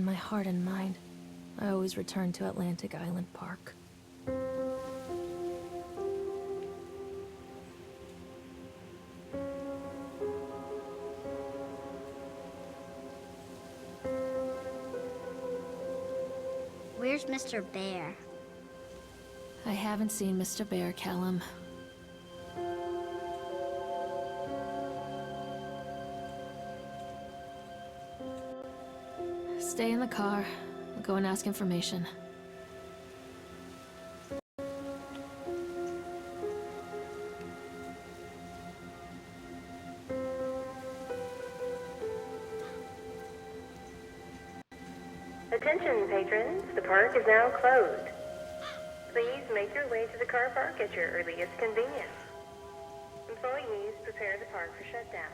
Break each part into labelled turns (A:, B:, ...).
A: In my heart and mind, I always return to Atlantic Island Park.
B: Where's Mr. Bear?
A: I haven't seen Mr. Bear, Callum. Stay in the car. I'll go and ask information.
C: Attention, patrons. The park is now closed. Please make your way to the car park at your earliest convenience. Employees, prepare the park for shutdown.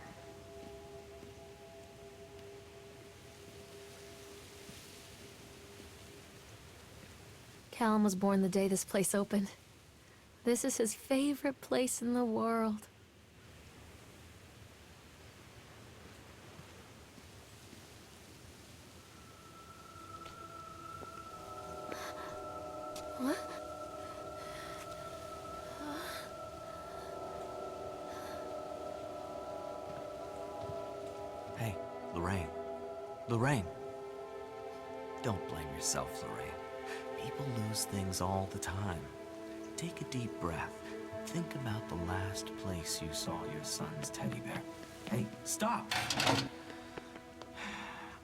A: Callum was born the day this place opened. This is his favorite place in the world. What?
D: Hey, Lorraine. Lorraine. Don't blame yourself, Lorraine. People lose things all the time. Take a deep breath. Think about the last place you saw your son's teddy bear. Hey, stop!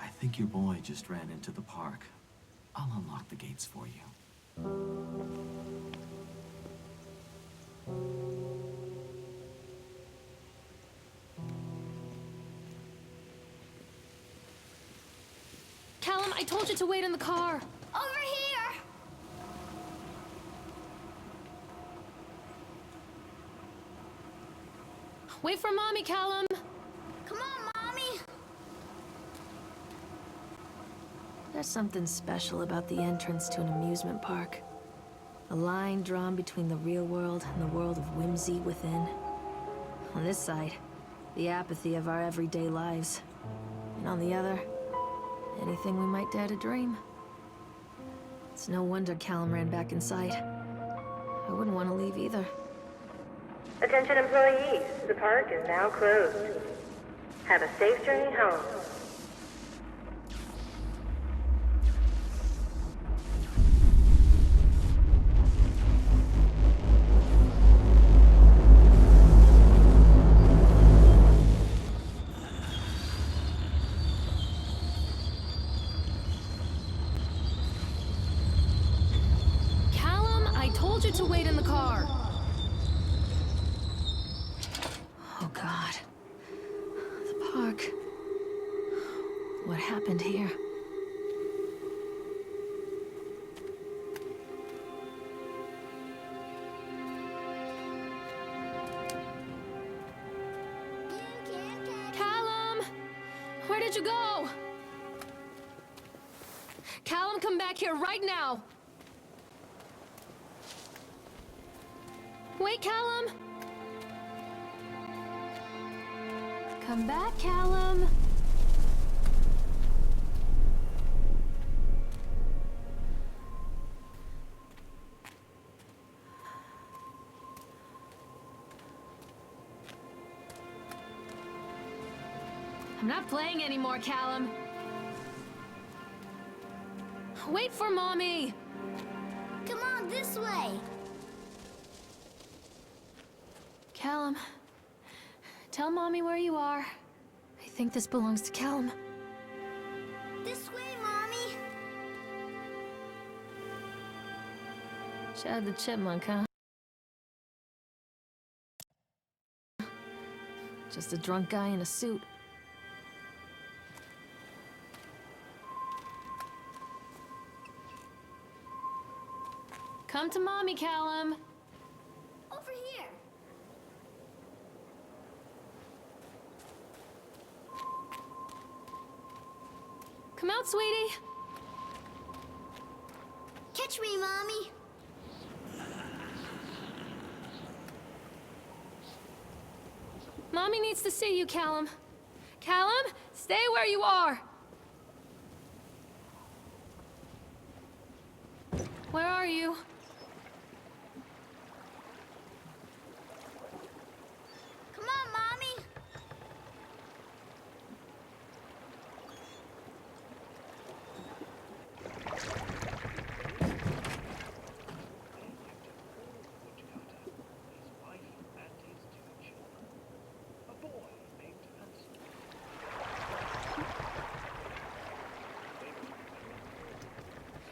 D: I think your boy just ran into the park. I'll unlock the gates for you.
A: Callum, I told you to wait in the car.
B: Over here!
A: Wait for Mommy, Callum.
B: Come on, Mommy!
A: There's something special about the entrance to an amusement park. A line drawn between the real world and the world of whimsy within. On this side, the apathy of our everyday lives. And on the other, anything we might dare to dream. It's no wonder Callum ran back inside. I wouldn't want to leave either.
C: Attention, employees. The park is now closed. Have a safe journey home.
A: Callum, I told you to wait in the car. Oh, God. The park. What happened here? Callum! Where did you go? Callum, come back here right now! Wait, Callum! Come back, Callum! I'm not playing anymore, Callum. Wait for Mommy!
B: Come on, this way!
A: Callum, tell Mommy where you are. I think this belongs to Callum.
B: This way, Mommy!
A: Chad the Chipmunk, huh? Just a drunk guy in a suit. Come to Mommy, Callum.
B: Over here!
A: Come out, sweetie.
B: Catch me, Mommy!
A: Mommy needs to see you, Callum. Callum, stay where you are. Where are you?
B: Come on, Mommy.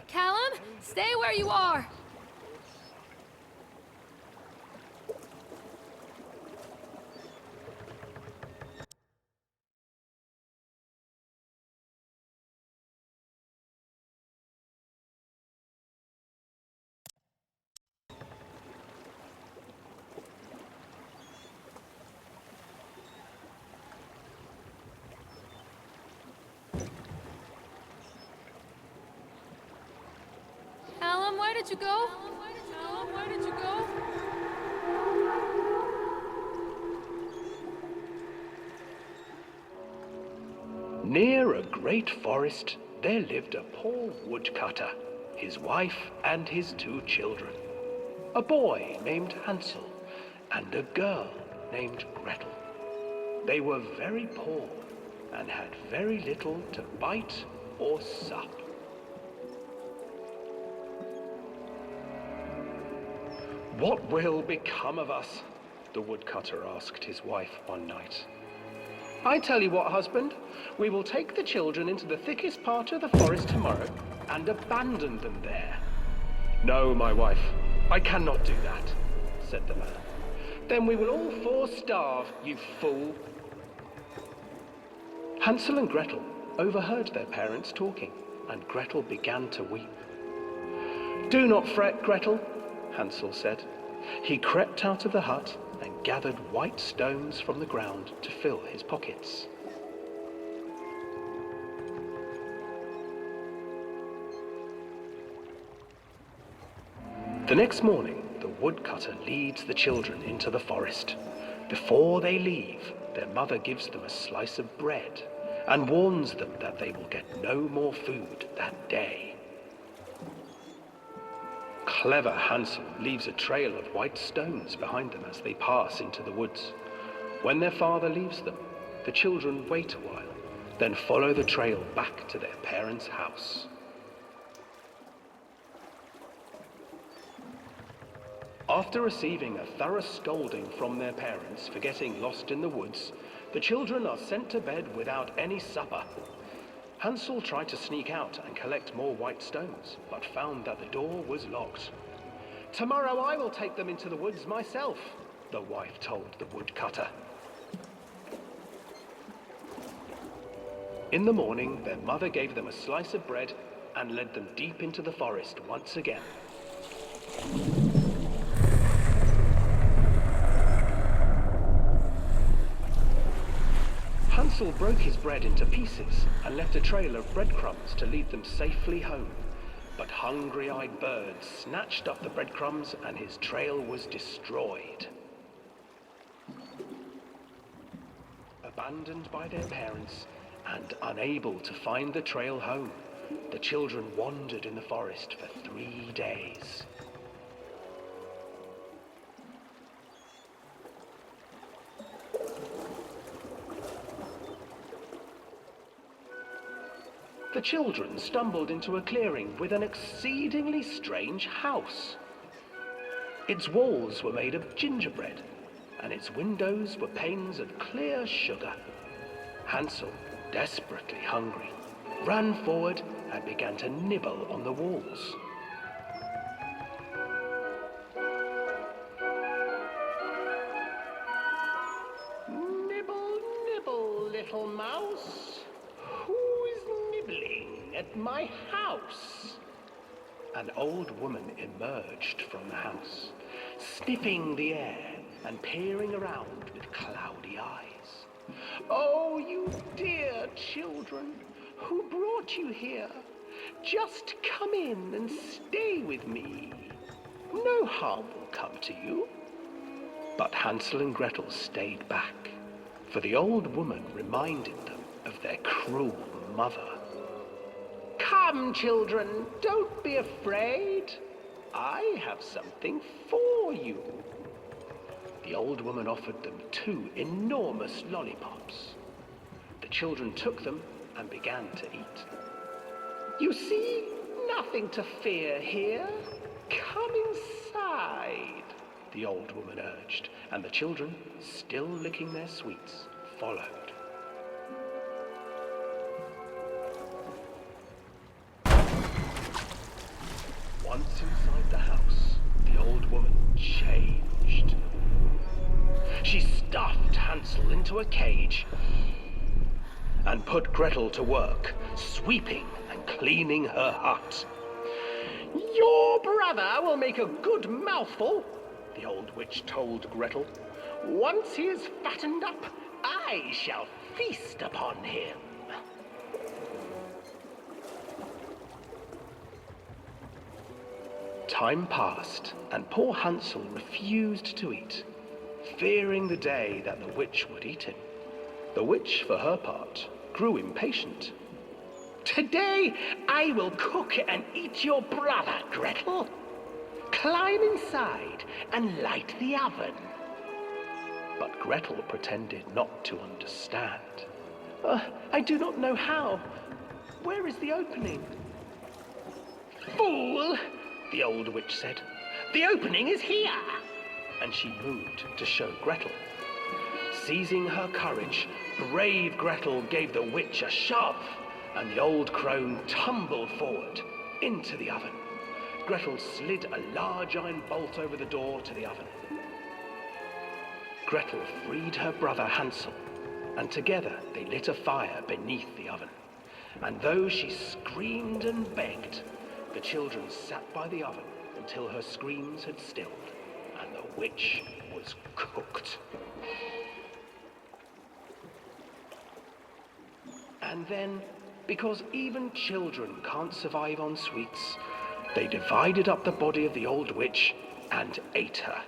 A: Callum, stay where you are! Callum, where did you go? Callum, where did you go?
E: Near a great forest, there lived a poor woodcutter, his wife and his 2 children. A boy named Hansel and a girl named Gretel. They were very poor and had very little to bite or sup. "What will become of us?" the woodcutter asked his wife one night. "I tell you what, husband, we will take the children into the thickest part of the forest tomorrow and abandon them there." "No, my wife, I cannot do that," said the man. "Then we will all 4 starve, you fool." Hansel and Gretel overheard their parents talking, and Gretel began to weep. "Do not fret, Gretel," Hansel said. He crept out of the hut and gathered white stones from the ground to fill his pockets. The next morning, the woodcutter leads the children into the forest. Before they leave, their mother gives them a slice of bread and warns them that they will get no more food that day. Clever Hansel leaves a trail of white stones behind them as they pass into the woods. When their father leaves them, the children wait a while, then follow the trail back to their parents' house. After receiving a thorough scolding from their parents for getting lost in the woods, the children are sent to bed without any supper. Hansel tried to sneak out and collect more white stones, but found that the door was locked. "Tomorrow I will take them into the woods myself," the wife told the woodcutter. In the morning, their mother gave them a slice of bread and led them deep into the forest once again. Hansel broke his bread into pieces and left a trail of breadcrumbs to lead them safely home. But hungry-eyed birds snatched up the breadcrumbs and his trail was destroyed. Abandoned by their parents and unable to find the trail home, the children wandered in the forest for 3 days. The children stumbled into a clearing with an exceedingly strange house. Its walls were made of gingerbread, and its windows were panes of clear sugar. Hansel, desperately hungry, ran forward and began to nibble on the walls. "Nibble, nibble, little mouse. Who's nibbling at my house?" An old woman emerged from the house, sniffing the air and peering around with cloudy eyes. "Oh, you dear children, who brought you here? Just come in and stay with me. No harm will come to you." But Hansel and Gretel stayed back, for the old woman reminded them of their cruel mother. "Come, children, don't be afraid," I have something for you. The old woman offered them 2 enormous lollipops. The children took them and began to eat. You see, nothing to fear here. Come inside, the old woman urged, and the children, still licking their sweets, followed. Once inside the house, the old woman changed. She stuffed Hansel into a cage and put Gretel to work, sweeping and cleaning her hut. Your brother will make a good mouthful, the old witch told Gretel. Once he is fattened up, I shall feast upon him. Time passed, and poor Hansel refused to eat, fearing the day that the witch would eat him. The witch, for her part, grew impatient. Today I will cook and eat your brother, Gretel. Climb inside and light the oven. But Gretel pretended not to understand. I do not know how. Where is the opening? Fool, the old witch said. The opening is here. And she moved to show Gretel. Seizing her courage, brave Gretel gave the witch a shove, and the old crone tumbled forward into the oven. Gretel slid a large iron bolt over the door to the oven. Gretel freed her brother Hansel, and together they lit a fire beneath the oven. And though she screamed and begged, the children sat by the oven until her screams had stilled, and the witch was cooked. And then, because even children can't survive on sweets, they divided up the body of the old witch and ate her.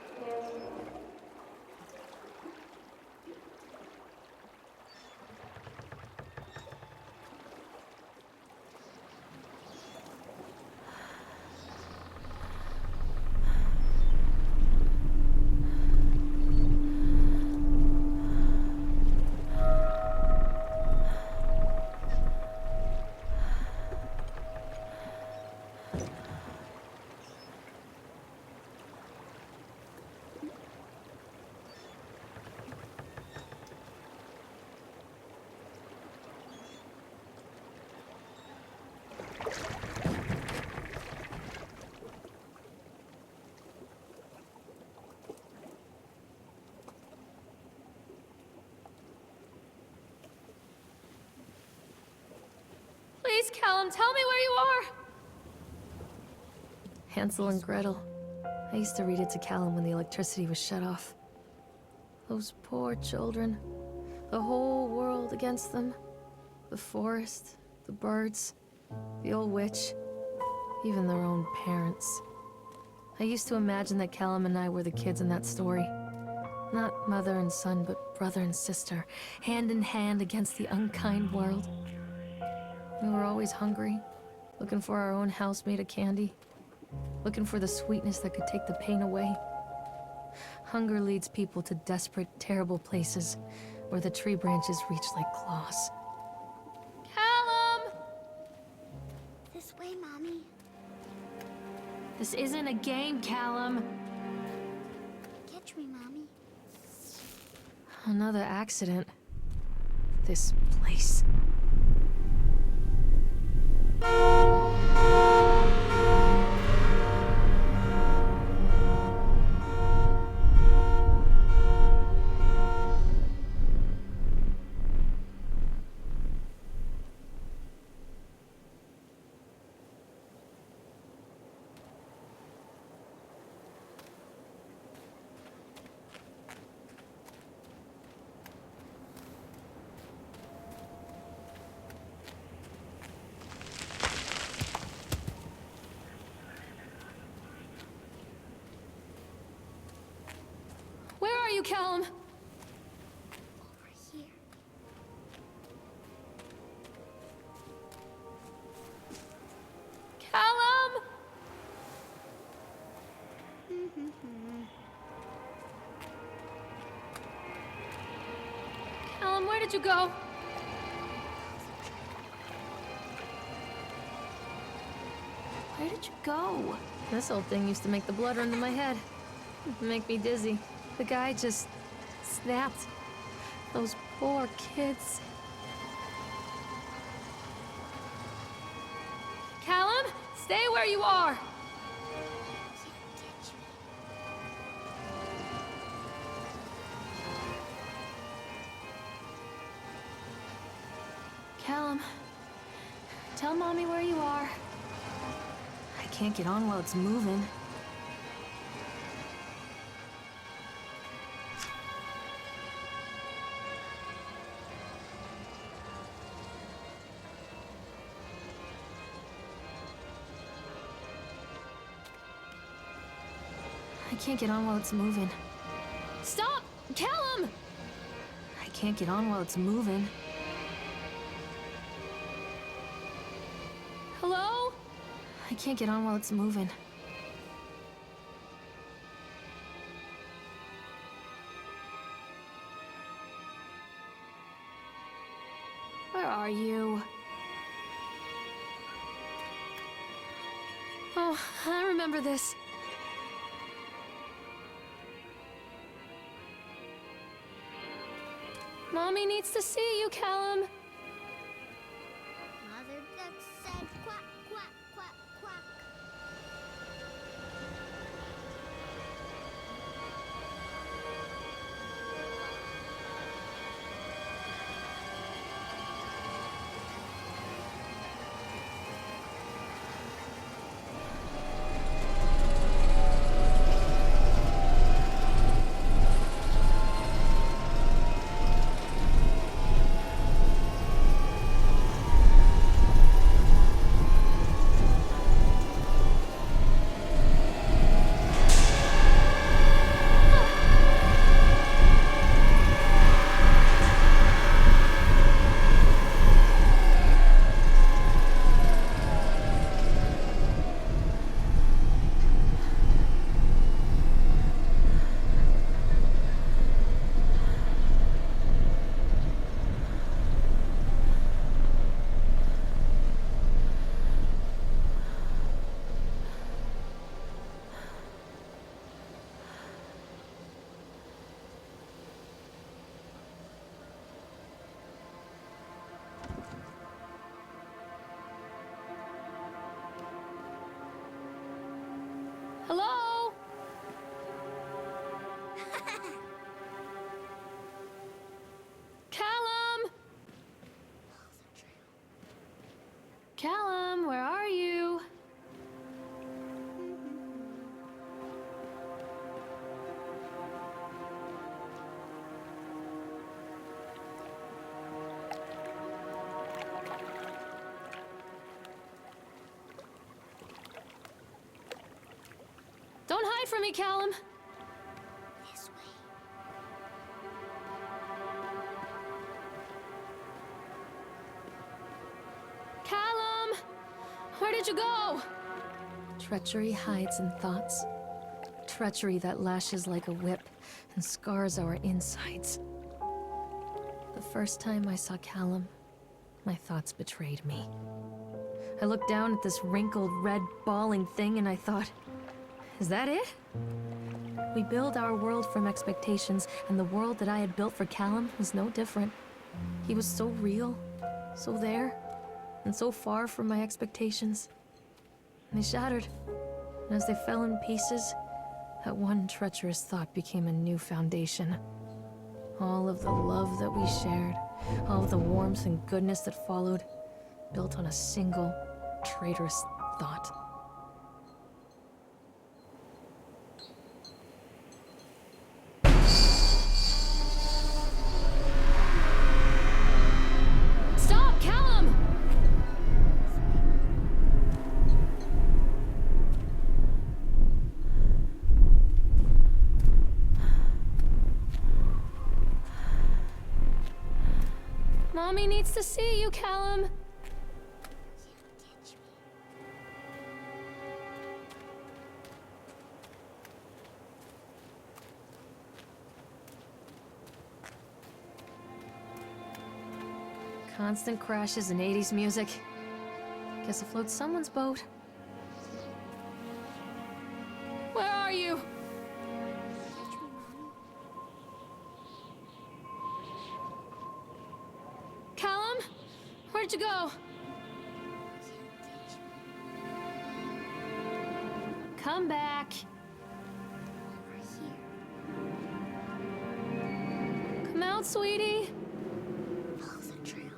A: Please, Callum, tell me where you are! Hansel and Gretel. I used to read it to Callum when the electricity was shut off. Those poor children. The whole world against them. The forest, the birds, the old witch, even their own parents. I used to imagine that Callum and I were the kids in that story. Not mother and son, but brother and sister, hand in hand against the unkind world. We were always hungry, looking for our own house made of candy, looking for the sweetness that could take the pain away. Hunger leads people to desperate, terrible places where the tree branches reach like claws. Callum!
B: This way, Mommy.
A: This isn't a game, Callum.
B: Catch me, Mommy.
A: Another accident. This place. Where are you, Callum?
B: Over here.
A: Callum! did you go? Where did you go? This old thing used to make the blood run to my head. Make me dizzy. The guy just snapped. Those poor kids. Callum, stay where you are. Callum, tell Mommy where you are. I can't get on while it's moving. I can't get on while it's moving. Stop! Callum! I can't get on while it's moving. Hello? I can't get on while it's moving. Where are you? Oh, I remember this. Mommy needs to see you, Callum.
B: Mother Duck said quack, quack, quack, quack.
A: Hello? Callum? Callum, where are you? Don't hide from me, Callum.
B: This way.
A: Callum! Where did you go? Treachery hides in thoughts. Treachery that lashes like a whip and scars our insides. The first time I saw Callum, my thoughts betrayed me. I looked down at this wrinkled, red, bawling thing and I thought, is that it? We build our world from expectations, and the world that I had built for Callum was no different. He was so real, so there, and so far from my expectations. And they shattered, and as they fell in pieces, that one treacherous thought became a new foundation. All of the love that we shared, all of the warmth and goodness that followed, built on a single, traitorous thought. Stop, Callum! Mommy needs to see you, Callum. Constant crashes and 80s music. Guess it floats someone's boat. Where are you?
B: Catch me, Mom.
A: Callum? Where'd you go?
B: Catch me.
A: Come back.
B: Over here.
A: Come out, sweetie.
B: Follow the trail.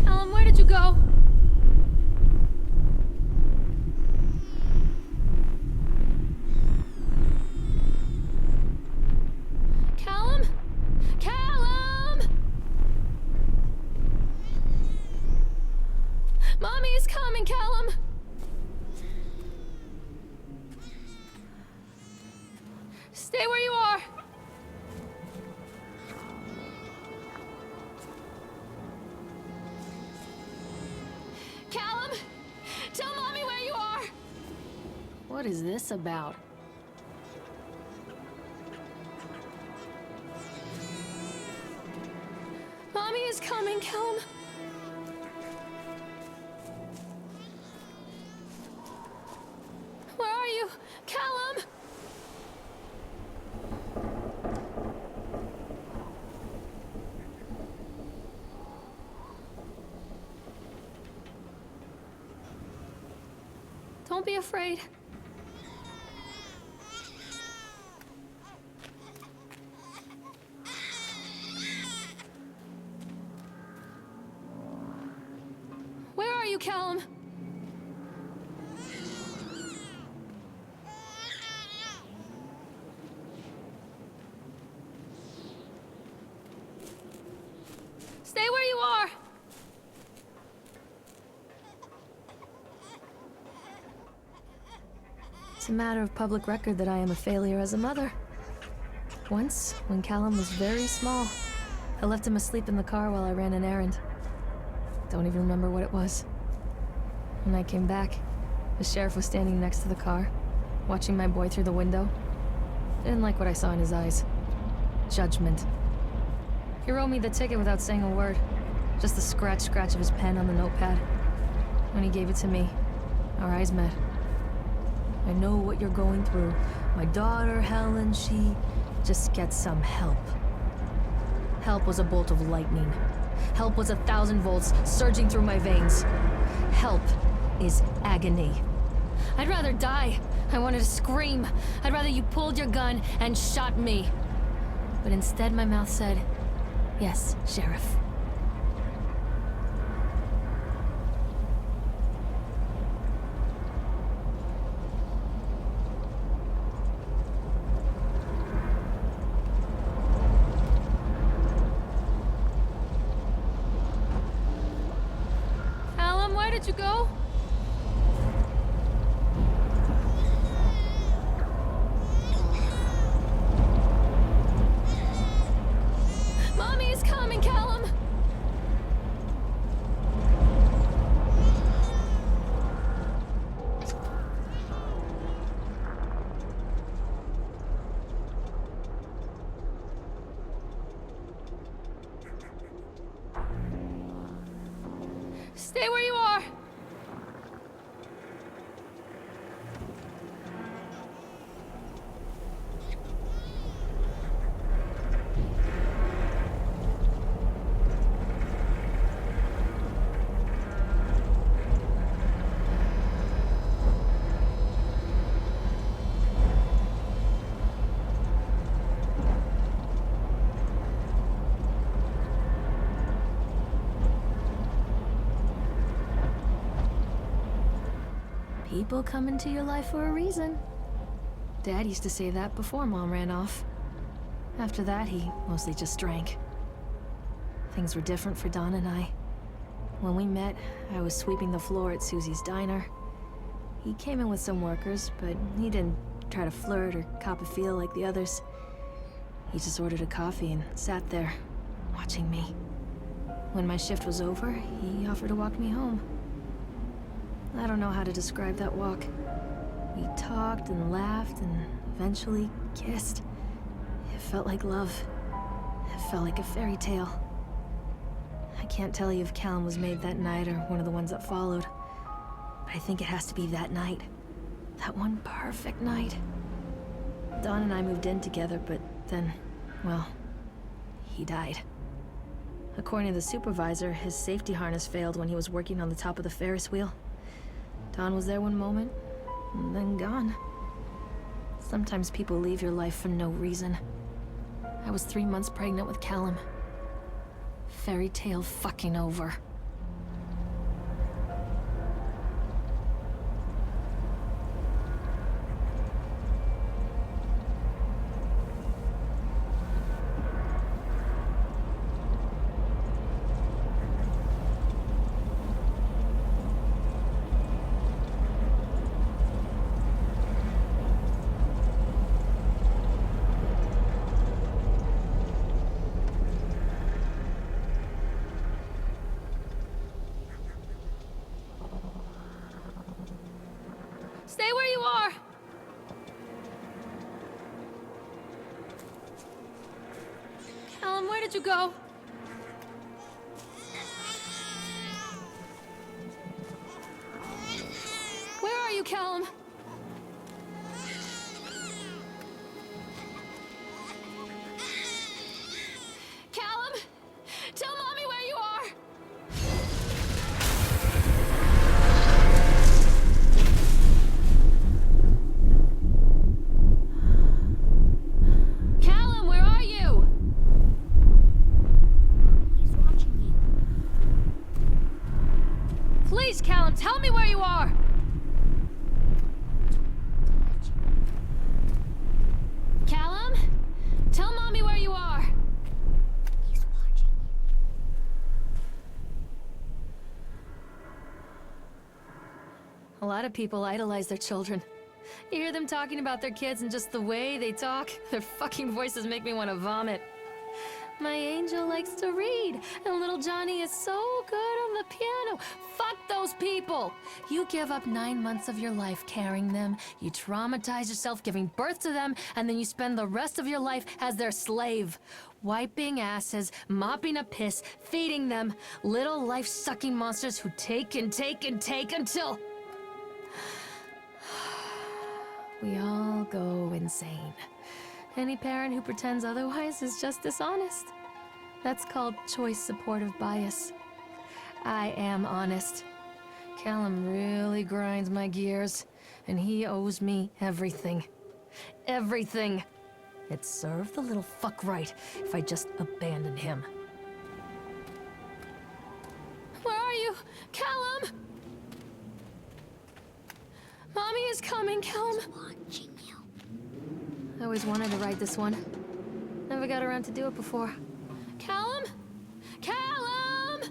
A: Callum, where did you go? Callum? Callum! Mommy is coming, Callum! Stay where you are! Callum! Tell Mommy where you are! What is this about? Mommy is coming, Callum! Where are you? Callum! Don't be afraid. Where are you, Callum? Stay where you are! It's a matter of public record that I am a failure as a mother. Once, when Callum was very small, I left him asleep in the car while I ran an errand. Don't even remember what it was. When I came back, the sheriff was standing next to the car, watching my boy through the window. Didn't like what I saw in his eyes. Judgment. He wrote me the ticket without saying a word. Just the scratch of his pen on the notepad. When he gave it to me, our eyes met. I know what you're going through. My daughter, Helen, she just gets some help. Help was a bolt of lightning. Help was 1,000 volts surging through my veins. Help is agony. I'd rather die. I wanted to scream. I'd rather you pulled your gun and shot me. But instead my mouth said, "Yes, Sheriff." Callum, where did you go? Mommy is coming, Callum! Stay where you are! People come into your life for a reason. Dad used to say that before Mom ran off. After that, he mostly just drank. Things were different for Don and I. When we met, I was sweeping the floor at Susie's diner. He came in with some workers, but he didn't try to flirt or cop a feel like the others. He just ordered a coffee and sat there, watching me. When my shift was over, he offered to walk me home. I don't know how to describe that walk. We talked and laughed and eventually kissed. It felt like love. It felt like a fairy tale. I can't tell you if Callum was made that night or one of the ones that followed. But I think it has to be that night. That one perfect night. Dawn and I moved in together, but then, well, he died. According to the supervisor, his safety harness failed when he was working on the top of the Ferris wheel. Dawn was there one moment, and then gone. Sometimes people leave your life for no reason. I was 3 months pregnant with Callum. Fairy tale fucking over. Stay where you are! Callum, where did you go? Where are you, Callum? Callum! Tell Mommy where you are! Callum, where are you?
B: He's watching you.
A: Please, Callum, tell me where you are! Callum? Tell Mommy where you are!
B: He's watching you.
A: A lot of people idolize their children. You hear them talking about their kids and just the way they talk, their fucking voices make me want to vomit. My angel likes to read, and little Johnny is so good on the piano. Fuck those people! You give up 9 months of your life carrying them, you traumatize yourself giving birth to them, and then you spend the rest of your life as their slave. Wiping asses, mopping up piss, feeding them. Little life-sucking monsters who take and take and take until... we all go insane. Any parent who pretends otherwise is just dishonest. That's called choice supportive bias. I am honest. Callum really grinds my gears, and he owes me everything. Everything. It'd serve the little fuck right if I just abandoned him. Where are you? Callum! Mommy is coming, Callum.
B: Watching you.
A: I always wanted to ride this one. Never got around to do it before. Callum? Callum!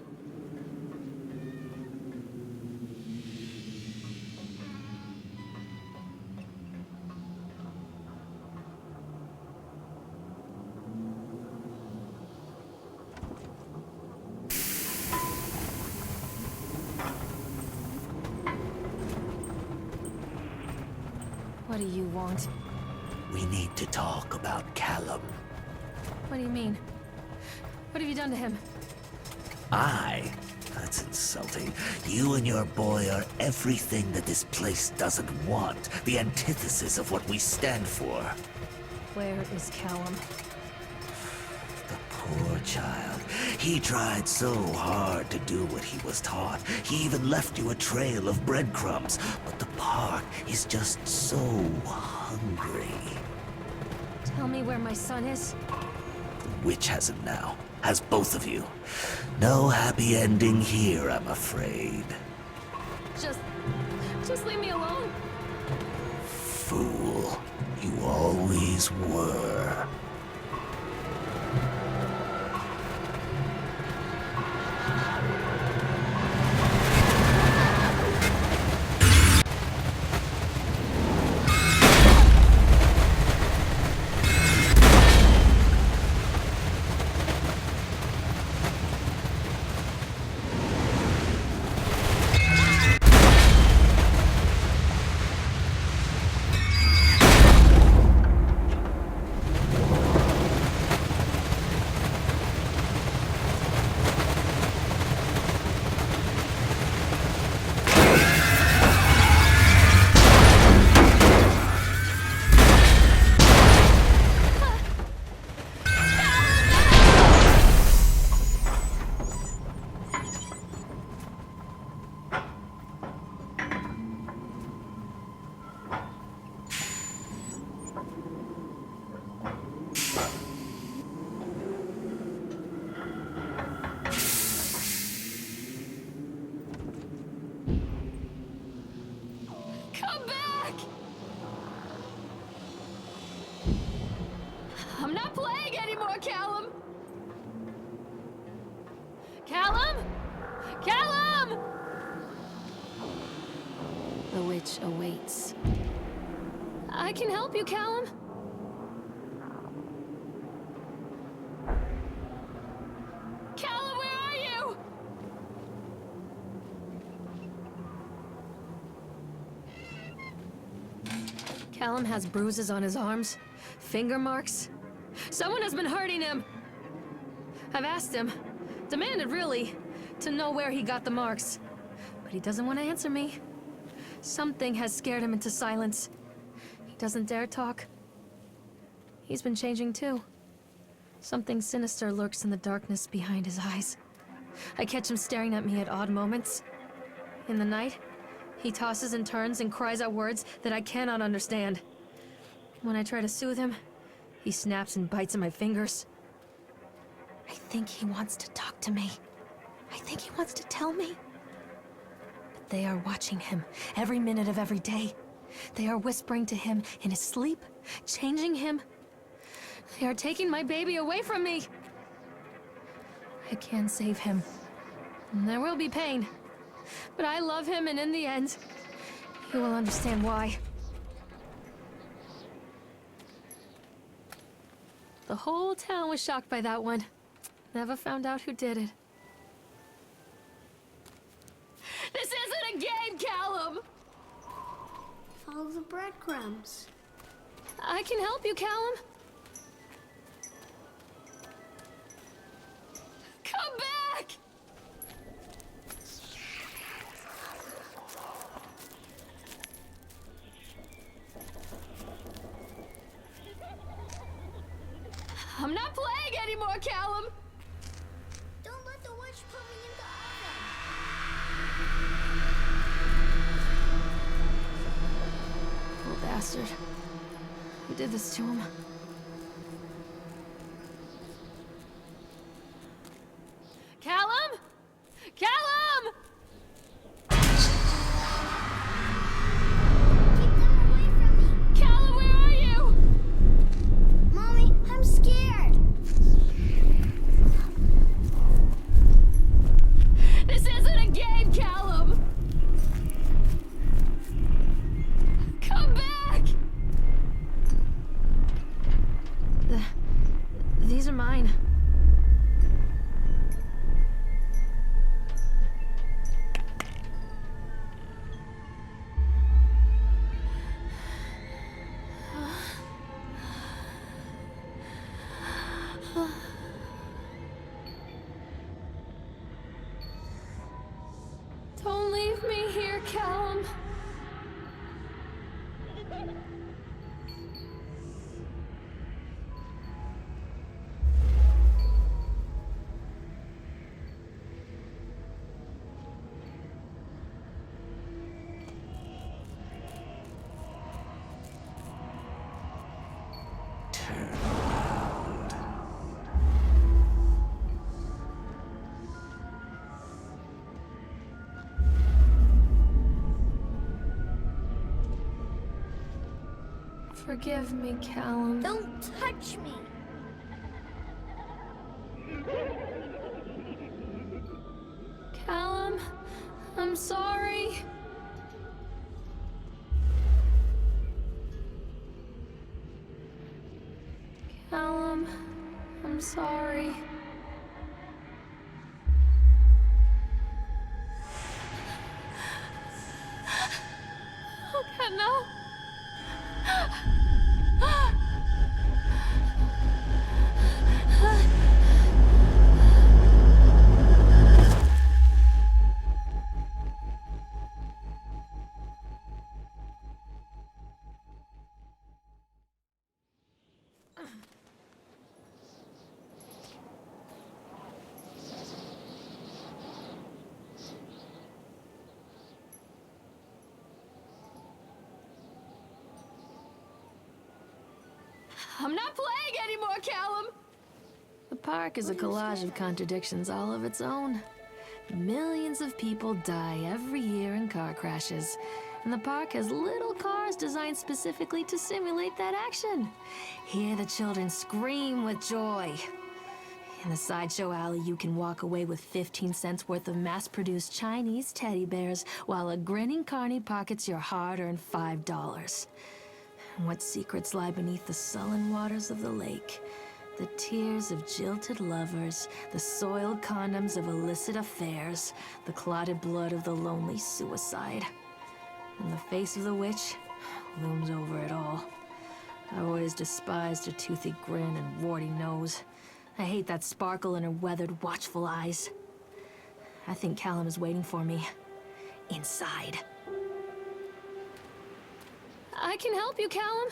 A: What do you want?
D: We need to talk about Callum.
A: What do you mean? What have you done to him?
D: That's insulting. You and your boy are everything that this place doesn't want. The antithesis of what we stand for.
A: Where is Callum?
D: The poor child. He tried so hard to do what he was taught. He even left you a trail of breadcrumbs. But the park is just so hungry.
A: Tell me where my son is.
D: The witch has him now. Has both of you. No happy ending here, I'm afraid.
A: Just leave me alone.
D: Fool. You always were.
A: which awaits. I can help you, Callum. Callum, where are you? Callum has bruises on his arms, finger marks. Someone has been hurting him. I've asked him, demanded really, to know where he got the marks. But he doesn't want to answer me. Something has scared him into silence. He doesn't dare talk. He's been changing too. Something sinister lurks in the darkness behind his eyes. I catch him staring at me at odd moments. In the night, he tosses and turns and cries out words that I cannot understand. When I try to soothe him, he snaps and bites at my fingers. I think he wants to talk to me. I think he wants to tell me. But they are watching him every minute of every day. They are whispering to him in his sleep, changing him. They are taking my baby away from me. I can save him. And there will be pain. But I love him, and in the end, he will understand why. The whole town was shocked by that one. Never found out who did it. This isn't a game, Callum!
B: Follow the breadcrumbs.
A: I can help you, Callum. Come back! I'm not playing anymore, Callum!
B: Don't let the witch put me in the oven.
A: Poor bastard. Who did this to him? Callum? Callum!
B: Keep them away from me.
A: Callum, where are you?
B: Mommy, I'm scared.
A: This isn't a game, Callum! Come back! These are mine. Don't leave me here, Callum. Forgive me, Callum.
B: Don't touch me.
A: Callum, I'm sorry. Callum, I'm sorry. Oh God, no. I'm not playing anymore, Callum! The park is a collage of contradictions all of its own. Millions of people die every year in car crashes, and the park has little cars designed specifically to simulate that action. Hear the children scream with joy. In the sideshow alley, you can walk away with 15 cents worth of mass-produced Chinese teddy bears, while a grinning carny pockets your hard-earned $5. And what secrets lie beneath the sullen waters of the lake? The tears of jilted lovers, the soiled condoms of illicit affairs, the clotted blood of the lonely suicide. And the face of the witch looms over it all. I always despised her toothy grin and warty nose. I hate that sparkle in her weathered, watchful eyes. I think Callum is waiting for me. Inside. I can help you, Callum.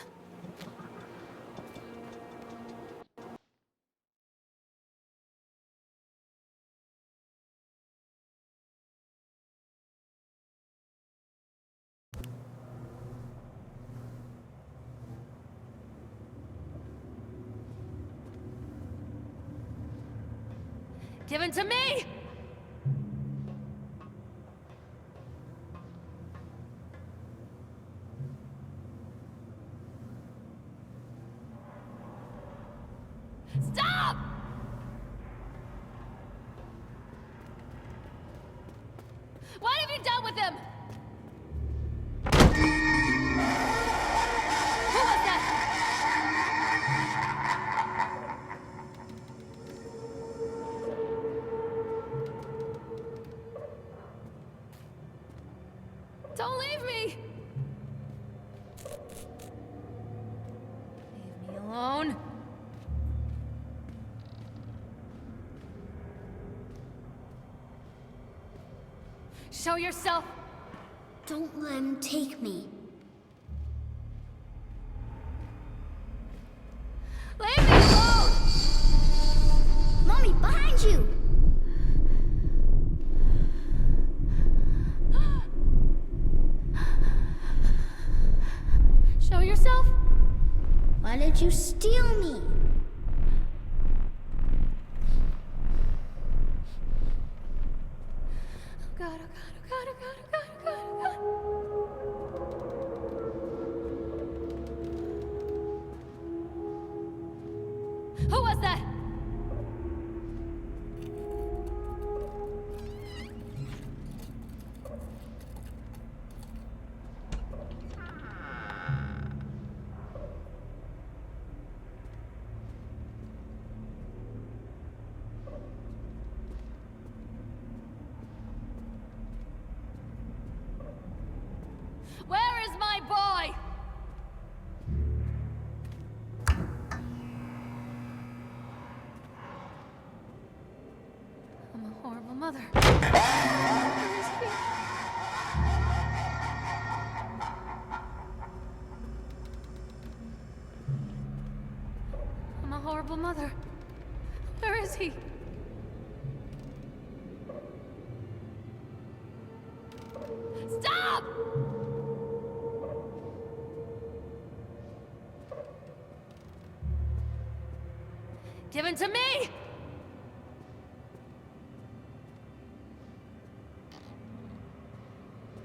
A: Given to me! Stop! What have you done with him? Who was that? Don't leave me! Leave me alone. Show yourself!
B: Don't let him take me.
A: Leave me alone!
B: Mommy, behind you!
A: Show yourself!
B: Why did you steal me?
A: Oh God, oh God, oh God, oh God, oh God, oh God, oh God. Who was that? Where is my boy? I'm a horrible mother. Where is he? I'm a horrible mother. Where is he? Stop! Given to me!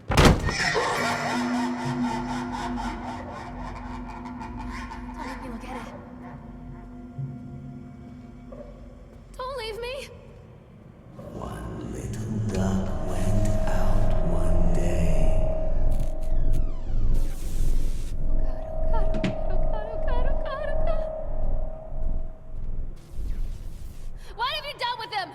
A: Don't make me look at it. Don't leave me!
D: One little duck went out one day.
A: Oh God, oh God, oh God, oh God, oh God, oh God. What have you done with him?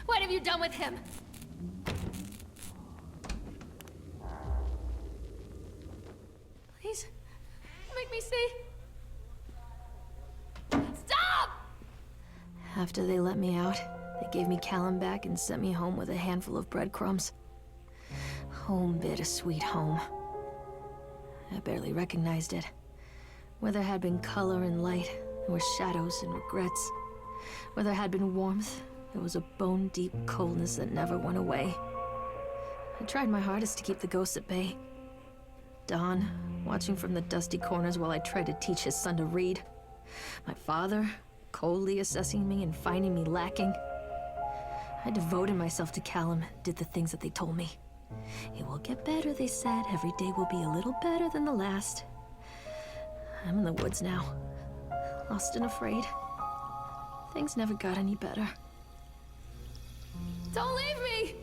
A: What have you done with him? Please, make me see. Stop! After they let me out, they gave me Callum back and sent me home with a handful of breadcrumbs. Home, bittersweet home. I barely recognized it. Where there had been color and light, there were shadows and regrets. Where there had been warmth, there was a bone-deep coldness that never went away. I tried my hardest to keep the ghosts at bay. Don, watching from the dusty corners while I tried to teach his son to read. My father, coldly assessing me and finding me lacking. I devoted myself to Callum, did the things that they told me. It will get better, they said. Every day will be a little better than the last. I'm in the woods now, lost and afraid. Things never got any better. Don't leave me!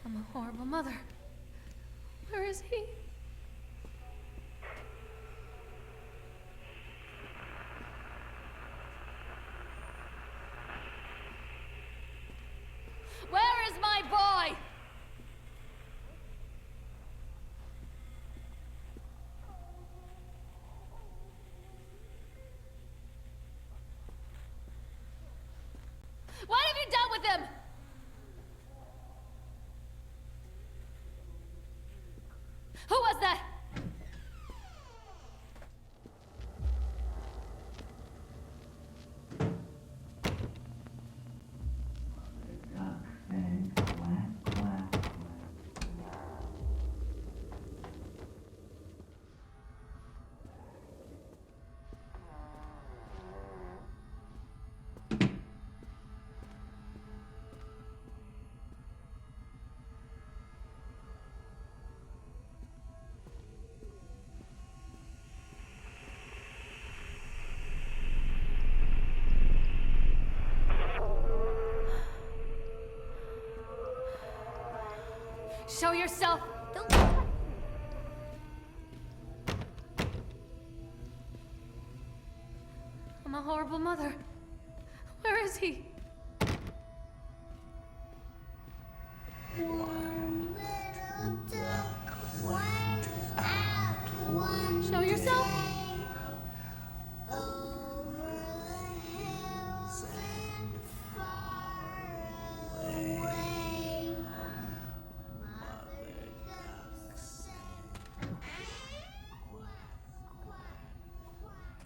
A: I'm a horrible mother. Where is he? Where is my boy? What have you done with him? Who was that? Show yourself!
B: Don't.
A: I'm a horrible mother. Where is he?
B: One little duck went out one
A: Show yourself!
B: day over the hills and far away. Mother duck said, quack, quack, quack.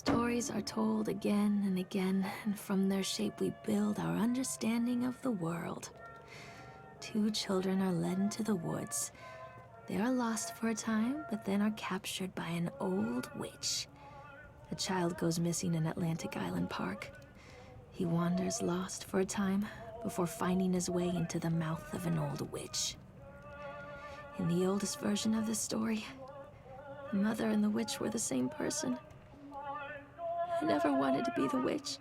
A: Stories are told again and again, and from their shape we build our understanding of the world. Two children are led into the woods. They are lost for a time, but then are captured by an old witch. A child goes missing in Atlantic Island Park. He wanders lost for a time before finding his way into the mouth of an old witch. In the oldest version of the story, the mother and the witch were the same person. I never wanted to be the witch,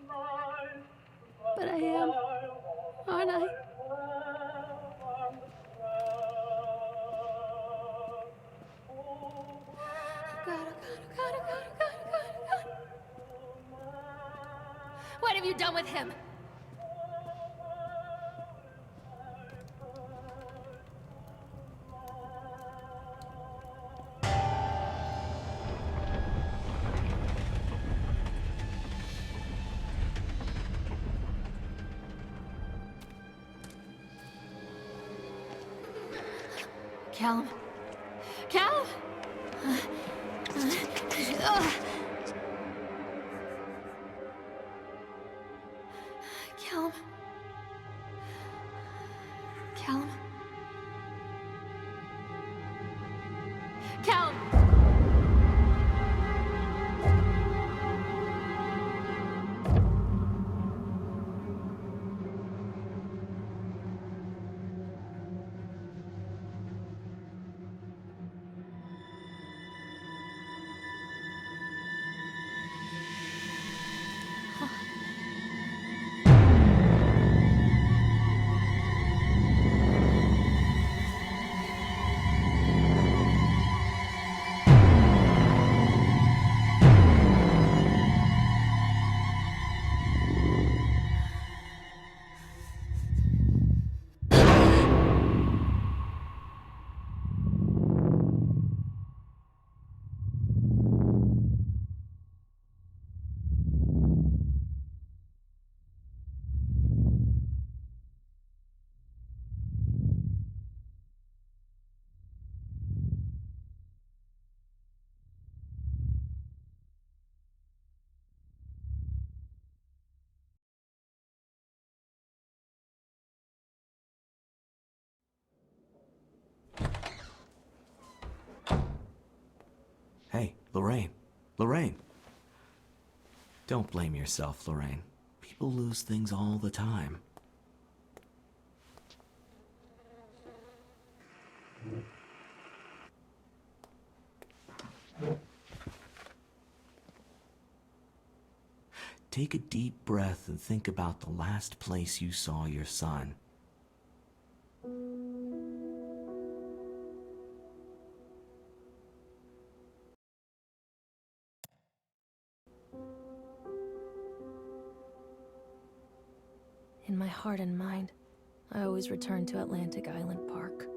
A: but I am, aren't I? Oh God, oh God, oh God, oh God, oh God, oh God, oh God. What have you done with him? Callum? Callum? Callum? Callum? Callum!
D: Hey, Lorraine. Lorraine. Don't blame yourself, Lorraine. People lose things all the time. Take a deep breath and think about the last place you saw your son.
A: In my heart and mind, I always return to Atlantic Island Park.